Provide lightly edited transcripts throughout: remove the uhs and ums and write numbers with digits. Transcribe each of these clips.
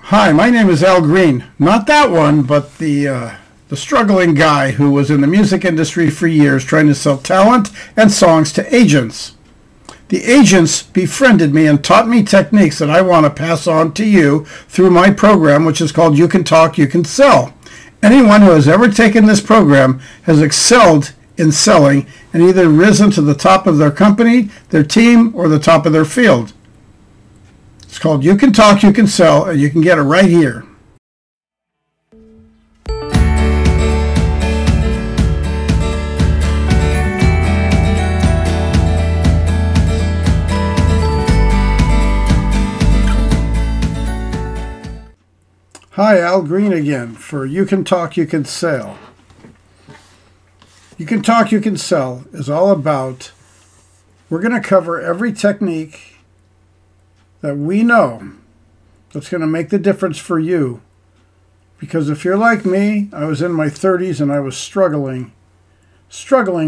Hi, my name is Al Green. Not that one, but the struggling guy who was in the music industry for years trying to sell talent and songs to agents. The agents befriended me and taught me techniques that I want to pass on to you through my program, which is called You Can Talk, You Can Sell. Anyone who has ever taken this program has excelled in selling and either risen to the top of their company, their team, or the top of their field. It's called You Can Talk, You Can Sell, and you can get it right here. Hi, Al Green again for You Can Talk, You Can Sell. You Can Talk, You Can Sell is all about, we're going to cover every technique that we know that's going to make the difference for you. Because if you're like me, I was in my 30s and I was struggling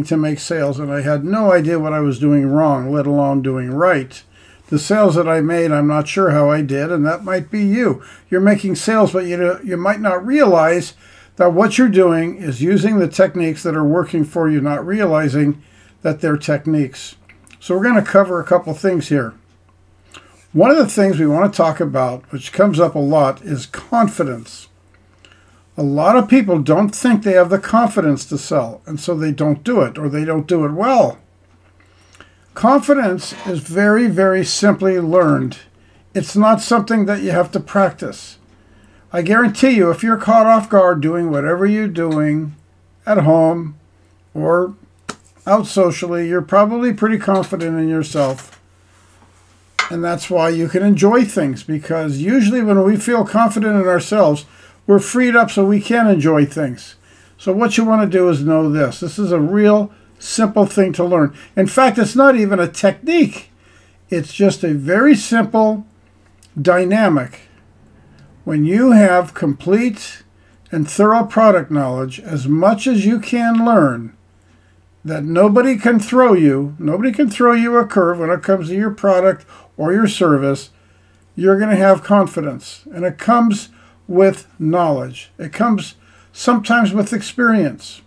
to make sales, and I had no idea what I was doing wrong, let alone doing right. The sales that I made, I'm not sure how I did, and that might be you. You're making sales, but you might not realize that what you're doing is using the techniques that are working for you, not realizing that they're techniques. So we're going to cover a couple things here. One of the things we want to talk about, which comes up a lot, is confidence. A lot of people don't think they have the confidence to sell, and so they don't do it, or they don't do it well. Confidence is very, very simply learned. It's not something that you have to practice. I guarantee you, if you're caught off guard doing whatever you're doing at home or out socially, you're probably pretty confident in yourself. And that's why you can enjoy things, because usually when we feel confident in ourselves, we're freed up so we can enjoy things. So what you want to do is know this. This is a real simple thing to learn. In fact, it's not even a technique. It's just a very simple dynamic. When you have complete and thorough product knowledge, as much as you can learn, that nobody can throw you a curve when it comes to your product or your service, you're going to have confidence. And it comes with knowledge. It comes sometimes with experience.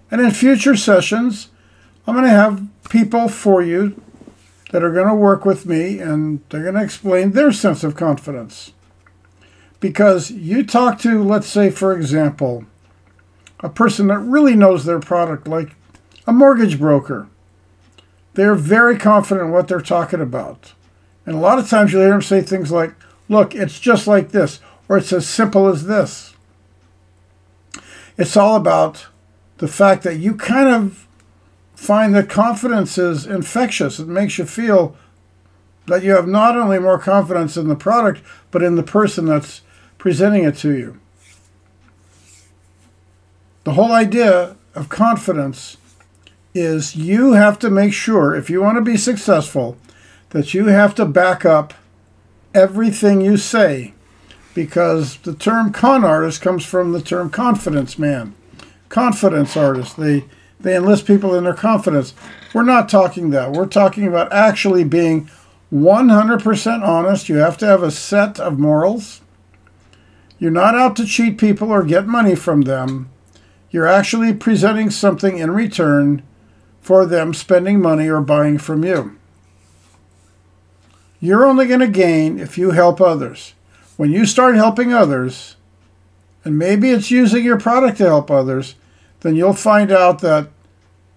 And in future sessions, I'm going to have people for you that are going to work with me, and they're going to explain their sense of confidence. Because you talk to, let's say, for example, a person that really knows their product, like a mortgage broker. They're very confident in what they're talking about. And a lot of times you'll hear them say things like, look, it's just like this, or it's as simple as this. It's all about the fact that you kind of find that confidence is infectious. It makes you feel that you have not only more confidence in the product, but in the person that's presenting it to you. The whole idea of confidence is you have to make sure, if you want to be successful, that you have to back up everything you say, because the term con artist comes from the term confidence man. Confidence artists, they enlist people in their confidence. We're not talking that. We're talking about actually being 100% honest. You have to have a set of morals. You're not out to cheat people or get money from them. You're actually presenting something in return for them spending money or buying from you. You're only going to gain if you help others. When you start helping others, and maybe it's using your product to help others, then you'll find out that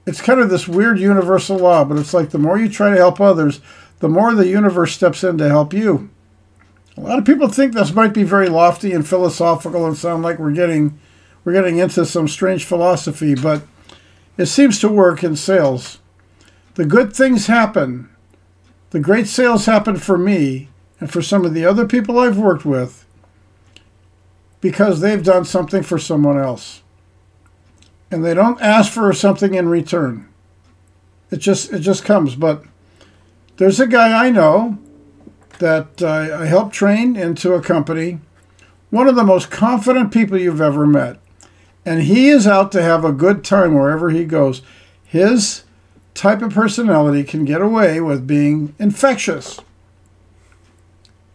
it's kind of this weird universal law, but it's like the more you try to help others, the more the universe steps in to help you. A lot of people think this might be very lofty and philosophical and sound like we're getting into some strange philosophy, but it seems to work in sales. The good things happen. The great sales happen for me and for some of the other people I've worked with because they've done something for someone else. And they don't ask for something in return. It just comes. But there's a guy I know that I helped train into a company, one of the most confident people you've ever met. And he is out to have a good time wherever he goes. His type of personality can get away with being infectious.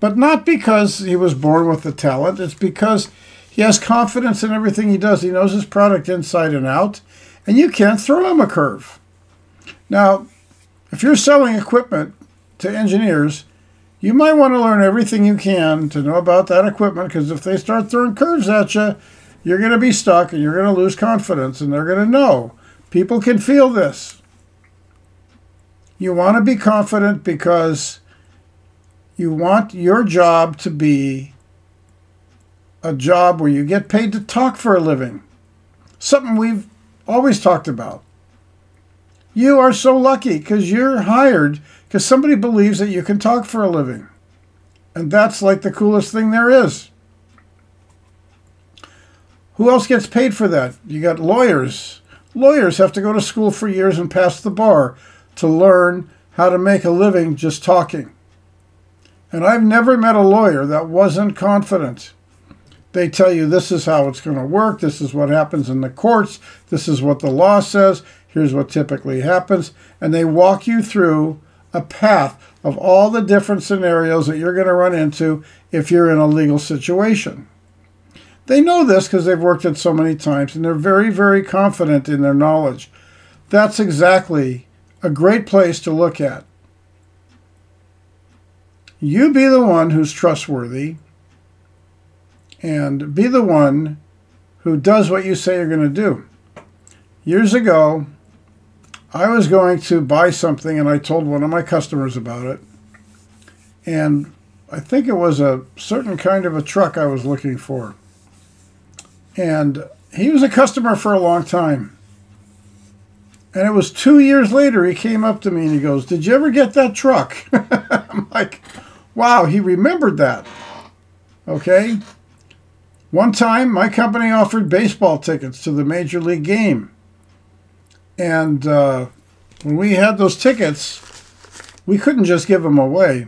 But not because he was born with the talent. It's because he has confidence in everything he does. He knows his product inside and out, and you can't throw him a curve. Now, if you're selling equipment to engineers, you might want to learn everything you can to know about that equipment, because if they start throwing curves at you, you're going to be stuck and you're going to lose confidence, and they're going to know. People can feel this. You want to be confident because you want your job to be a job where you get paid to talk for a living. Something we've always talked about. You are so lucky because you're hired because somebody believes that you can talk for a living. And that's like the coolest thing there is. Who else gets paid for that? You got lawyers. Lawyers have to go to school for years and pass the bar to learn how to make a living just talking. And I've never met a lawyer that wasn't confident. They tell you this is how it's going to work, this is what happens in the courts, this is what the law says, here's what typically happens, and they walk you through a path of all the different scenarios that you're going to run into if you're in a legal situation. They know this because they've worked it so many times, and they're very, very confident in their knowledge. That's exactly a great place to look at. You be the one who's trustworthy, and be the one who does what you say you're going to do. Years ago, I was going to buy something, and I told one of my customers about it. And I think it was a certain kind of a truck I was looking for. And he was a customer for a long time. And it was 2 years later, he came up to me and he goes, "Did you ever get that truck?" I'm like, wow, he remembered that. Okay. One time, my company offered baseball tickets to the Major League game. And when we had those tickets, we couldn't just give them away.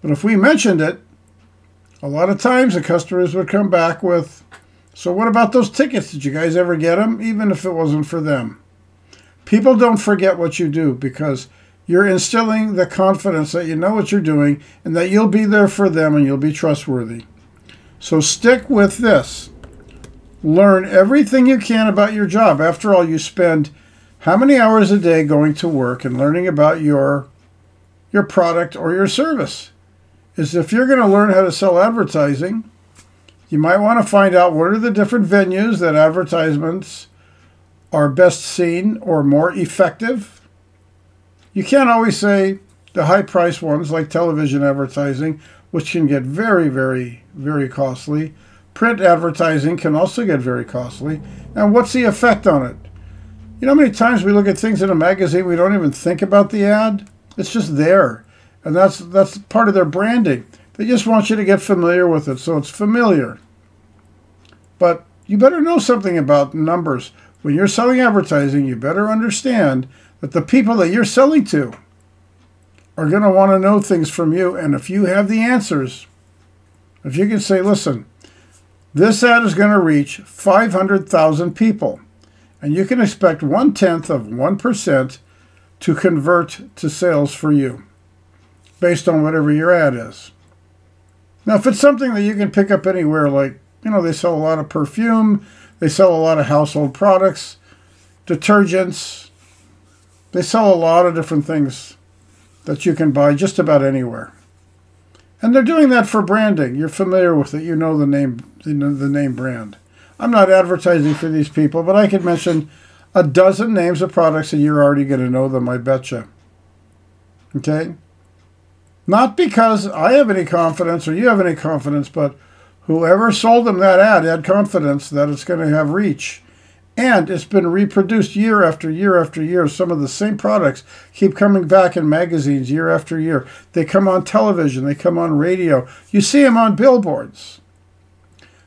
But if we mentioned it, a lot of times the customers would come back with, "So what about those tickets? Did you guys ever get them?" Even if it wasn't for them. People don't forget what you do because you're instilling the confidence that you know what you're doing and that you'll be there for them and you'll be trustworthy. So stick with this. Learn everything you can about your job. After all, you spend how many hours a day going to work and learning about your product or your service? Is if you're going to learn how to sell advertising, you might want to find out what are the different venues that advertisements are best seen or more effective. You can't always say the high-priced ones like television advertising, which can get very, very, very costly. Print advertising can also get very costly. And what's the effect on it? You know how many times we look at things in a magazine, we don't even think about the ad? It's just there. And that's part of their branding. They just want you to get familiar with it, so it's familiar. But you better know something about numbers. When you're selling advertising, you better understand that the people that you're selling to are going to want to know things from you. And if you have the answers, if you can say, listen, this ad is going to reach 500,000 people, and you can expect 0.1% to convert to sales for you based on whatever your ad is. Now, if it's something that you can pick up anywhere, like, they sell a lot of perfume, they sell a lot of household products, detergents, they sell a lot of different things that you can buy just about anywhere. And they're doing that for branding. You're familiar with it. You know the name brand. I'm not advertising for these people, but I could mention a dozen names of products and you're already going to know them, I betcha. Okay? Not because I have any confidence or you have any confidence, but whoever sold them that ad had confidence that it's going to have reach. And it's been reproduced year after year after year. Some of the same products keep coming back in magazines year after year. They come on television. They come on radio. You see them on billboards.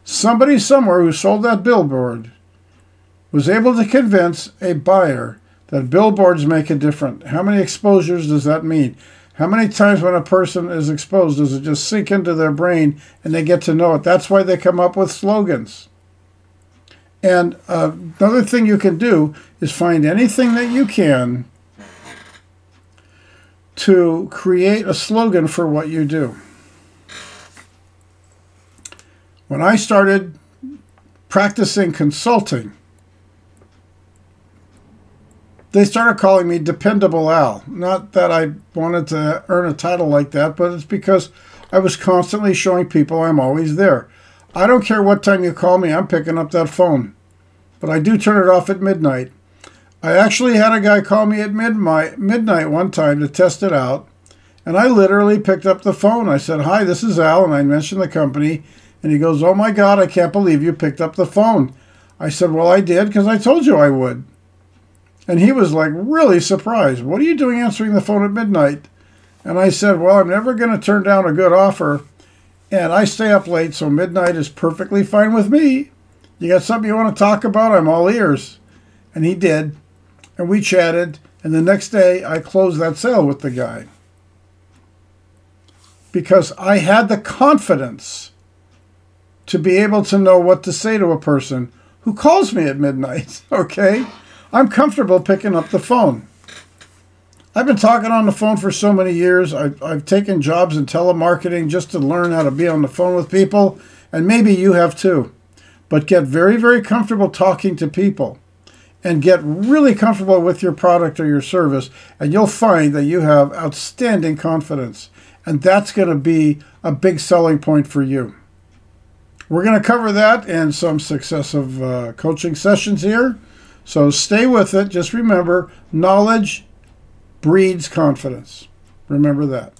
Somebody somewhere who sold that billboard was able to convince a buyer that billboards make a difference. How many exposures does that mean? How many times when a person is exposed does it just sink into their brain and they get to know it? That's why they come up with slogans. And another thing you can do is find anything that you can to create a slogan for what you do. When I started practicing consulting, they started calling me Dependable Al. Not that I wanted to earn a title like that, but it's because I was constantly showing people I'm always there. I don't care what time you call me, I'm picking up that phone. But I do turn it off at midnight. I actually had a guy call me at midnight one time to test it out, and I literally picked up the phone. I said, "Hi, this is Al," and I mentioned the company, and he goes, "Oh my God, I can't believe you picked up the phone." I said, "Well, I did because I told you I would." And he was like really surprised. "What are you doing answering the phone at midnight?" And I said, "Well, I'm never going to turn down a good offer, and I stay up late, so midnight is perfectly fine with me. You got something you want to talk about? I'm all ears." And he did, and we chatted, and the next day I closed that sale with the guy. Because I had the confidence to be able to know what to say to a person who calls me at midnight, okay? I'm comfortable picking up the phone. I've been talking on the phone for so many years. I've taken jobs in telemarketing just to learn how to be on the phone with people, and maybe you have too. But get very, very comfortable talking to people and get really comfortable with your product or your service, and you'll find that you have outstanding confidence. And that's going to be a big selling point for you. We're going to cover that in some successive coaching sessions here. So stay with it. Just remember, knowledge breeds confidence. Remember that.